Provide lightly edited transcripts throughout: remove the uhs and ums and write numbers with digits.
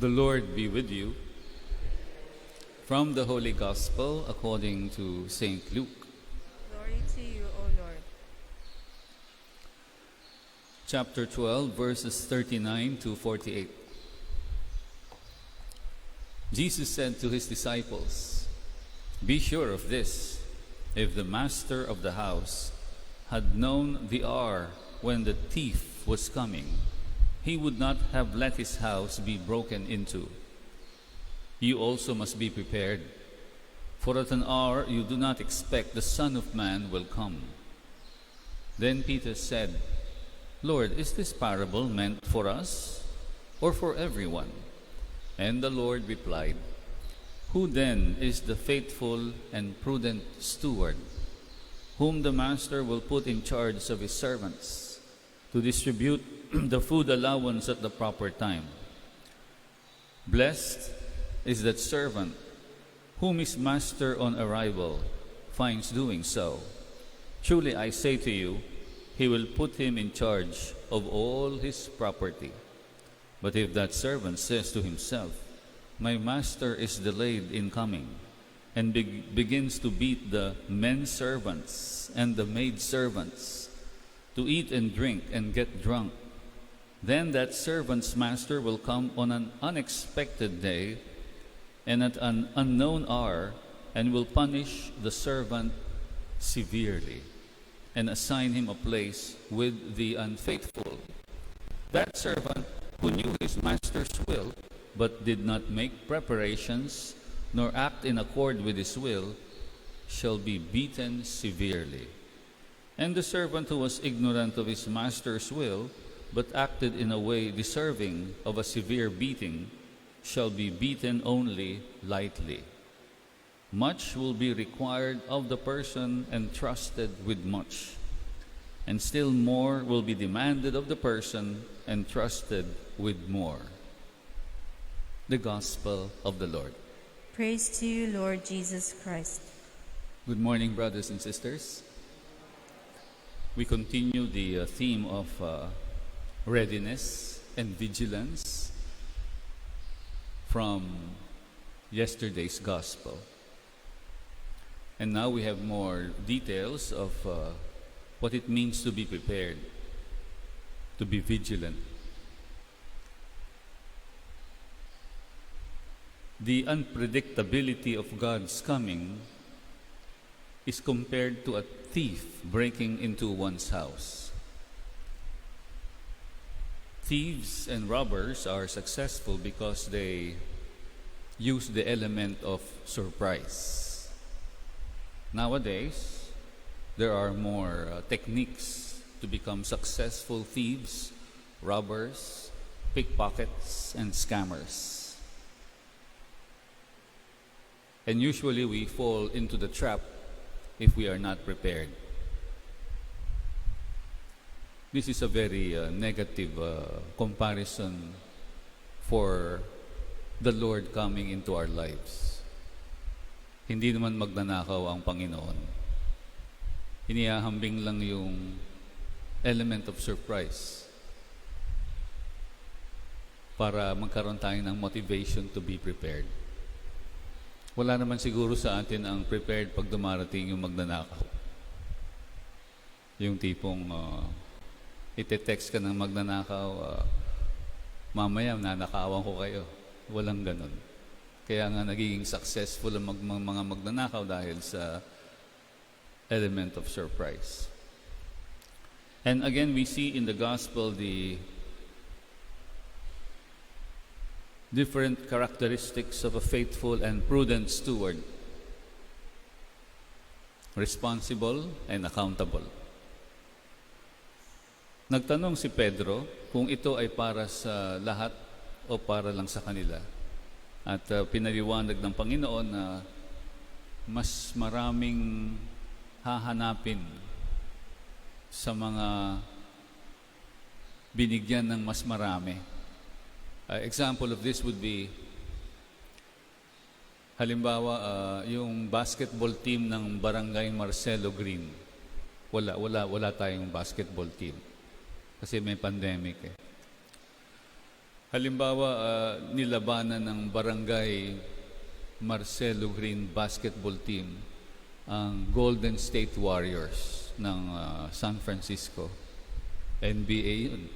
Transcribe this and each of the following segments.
The Lord be with you. From the Holy Gospel according to St. Luke. Glory to you, O Lord. Chapter 12, verses 39 to 48. Jesus said to his disciples, "Be sure of this, if the master of the house had known the hour when the thief was coming, he would not have let his house be broken into. You also must be prepared, for at an hour you do not expect the Son of Man will come." Then Peter said, "Lord, is this parable meant for us or for everyone?" And the Lord replied, "Who then is the faithful and prudent steward, whom the master will put in charge of his servants to distribute the food allowance at the proper time? Blessed is that servant whom his master on arrival finds doing so. Truly I say to you, he will put him in charge of all his property. But if that servant says to himself, 'My master is delayed in coming,' and begins to beat the menservants and the maidservants, to eat and drink and get drunk, then that servant's master will come on an unexpected day and at an unknown hour, and will punish the servant severely and assign him a place with the unfaithful. That servant who knew his master's will, but did not make preparations nor act in accord with his will, shall be beaten severely. And the servant who was ignorant of his master's will, but acted in a way deserving of a severe beating, shall be beaten only lightly. Much will be required of the person entrusted with much, and still more will be demanded of the person entrusted with more." The Gospel of the Lord. Praise to you, Lord Jesus Christ. Good morning, brothers and sisters. We continue the theme of readiness and vigilance from yesterday's Gospel. And now we have more details of what it means to be prepared, to be vigilant. The unpredictability of God's coming is compared to a thief breaking into one's house. Thieves and robbers are successful because they use the element of surprise. Nowadays, there are more techniques to become successful thieves, robbers, pickpockets, and scammers. And usually we fall into the trap if we are not prepared. This is a very negative comparison for the Lord coming into our lives. Hindi naman magnanakaw ang Panginoon. Inihahambing lang yung element of surprise para magkaroon tayo ng motivation to be prepared. Wala naman siguro sa atin ang prepared pag dumarating yung magnanakaw. Yung tipong ite-text ka ng magnanakaw, mamaya nanakawan ko kayo. Walang ganun. Kaya nga nagiging successful ang mga magnanakaw dahil sa element of surprise. And again, we see in the gospel the different characteristics of a faithful and prudent steward. Responsible and accountable. Nagtanong si Pedro kung ito ay para sa lahat o para lang sa kanila. At pinaliwanag ng Panginoon na mas maraming hahanapin sa mga binigyan ng mas marami. Example of this would be, halimbawa, yung basketball team ng Barangay Marcelo Green. Wala tayong basketball team kasi may pandemic eh. Halimbawa, nilabanan ng Barangay Marcelo Green basketball team ang Golden State Warriors ng San Francisco. NBA yun.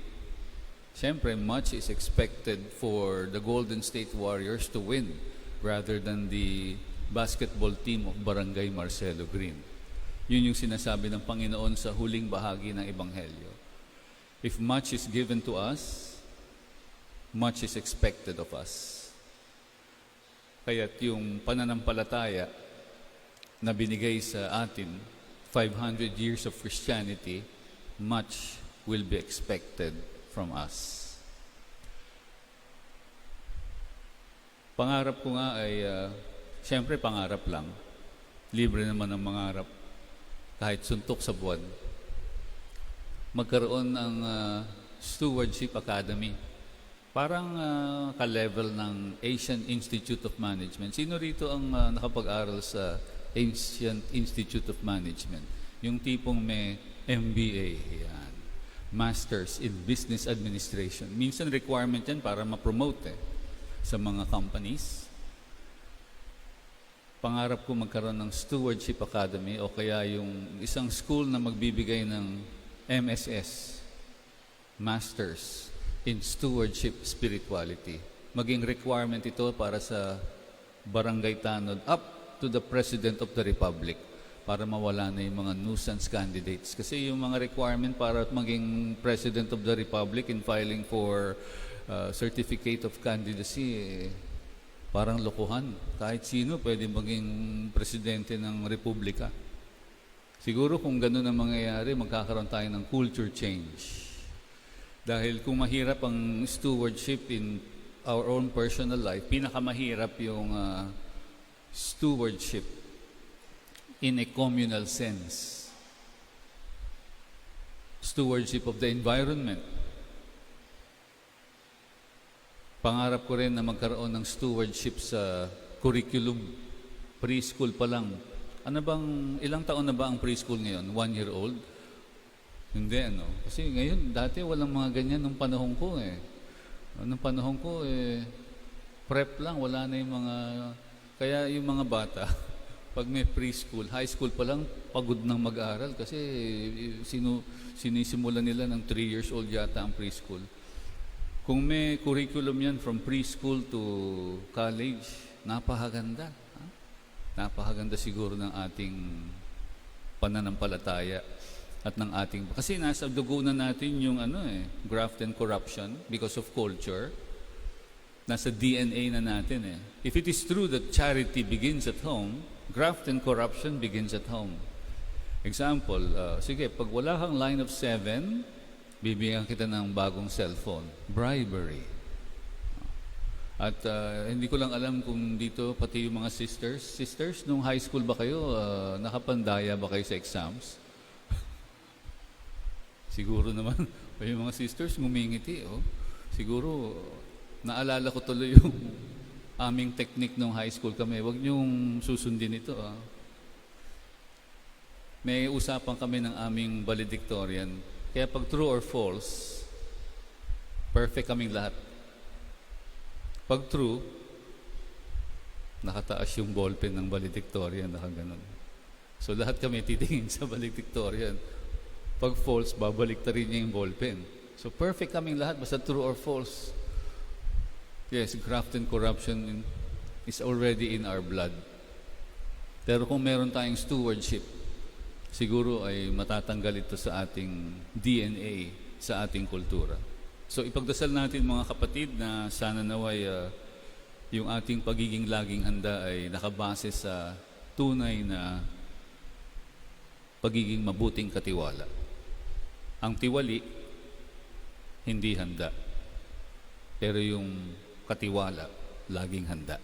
Siyempre, much is expected for the Golden State Warriors to win rather than the basketball team of Barangay Marcelo Green. Yun yung sinasabi ng Panginoon sa huling bahagi ng Ebanghelyo. If much is given to us, much is expected of us. Kaya't yung pananampalataya na binigay sa atin, 500 years of Christianity, much will be expected from us. Pangarap ko nga ay, siyempre pangarap lang. Libre naman ang mangarap. Kahit suntok sa buwan. Magkaroon ng Stewardship Academy. Parang ka-level ng Asian Institute of Management. Sino rito ang nakapag-aral sa Asian Institute of Management? Yung tipong may MBA. Yan. Masters in Business Administration. Minsan requirement yan para ma-promote sa mga companies. Pangarap ko magkaroon ng Stewardship Academy o kaya yung isang school na magbibigay ng MSS, Masters in Stewardship Spirituality. Maging requirement ito para sa barangay tanod up to the President of the Republic para mawala na yung mga nuisance candidates. Kasi yung mga requirement para maging President of the Republic in filing for certificate of candidacy, parang lokohan. Kahit sino pwede maging presidente ng republika. Siguro kung gano'n ang mangyayari, magkakaroon tayo ng culture change. Dahil kung mahirap ang stewardship in our own personal life, pinakamahirap yung stewardship in a communal sense. Stewardship of the environment. Pangarap ko rin na magkaroon ng stewardship sa curriculum. Preschool pa lang. Ilang taon na ba ang preschool ngayon? 1 year old? Hindi, Kasi ngayon, dati walang mga ganyan nung panahon ko Nung panahon ko, prep lang, wala na yung mga... Kaya yung mga bata, pag may preschool, high school pa lang, pagod nang mag-aral kasi sinisimulan nila ng 3 years old yata ang preschool. Kung may curriculum yan from preschool to college, napakaganda. Napakaganda siguro ng ating pananampalataya at ng ating... Kasi nasa dugo na natin yung graft and corruption because of culture. Nasa DNA na natin If it is true that charity begins at home, graft and corruption begins at home. Example, sige, pag wala kang line of 7, bibigyan kita ng bagong cellphone. Bribery. At hindi ko lang alam kung dito, pati yung mga sisters. Sisters, nung high school ba kayo, nakapandaya ba kayo sa exams? Siguro naman, yung mga sisters, ngumingiti. Siguro, naalala ko tuloy yung aming technique nung high school kami. Huwag niyong susundin ito. May usapan kami ng aming valedictorian. Kaya pag true or false, perfect kaming lahat. Pag true, nakataas yung ballpen ng valedictorian, nakaganon. So lahat kami titingin sa valedictorian. Pag false, babalik ta rin niya yung ballpen. So perfect kaming lahat, basta true or false. Yes, graft and corruption is already in our blood. Pero kung meron tayong stewardship, siguro ay matatanggal ito sa ating DNA, sa ating kultura. So ipagdasal natin mga kapatid na sana naway yung ating pagiging laging handa ay nakabase sa tunay na pagiging mabuting katiwala. Ang tiwali, hindi handa. Pero yung katiwala, laging handa.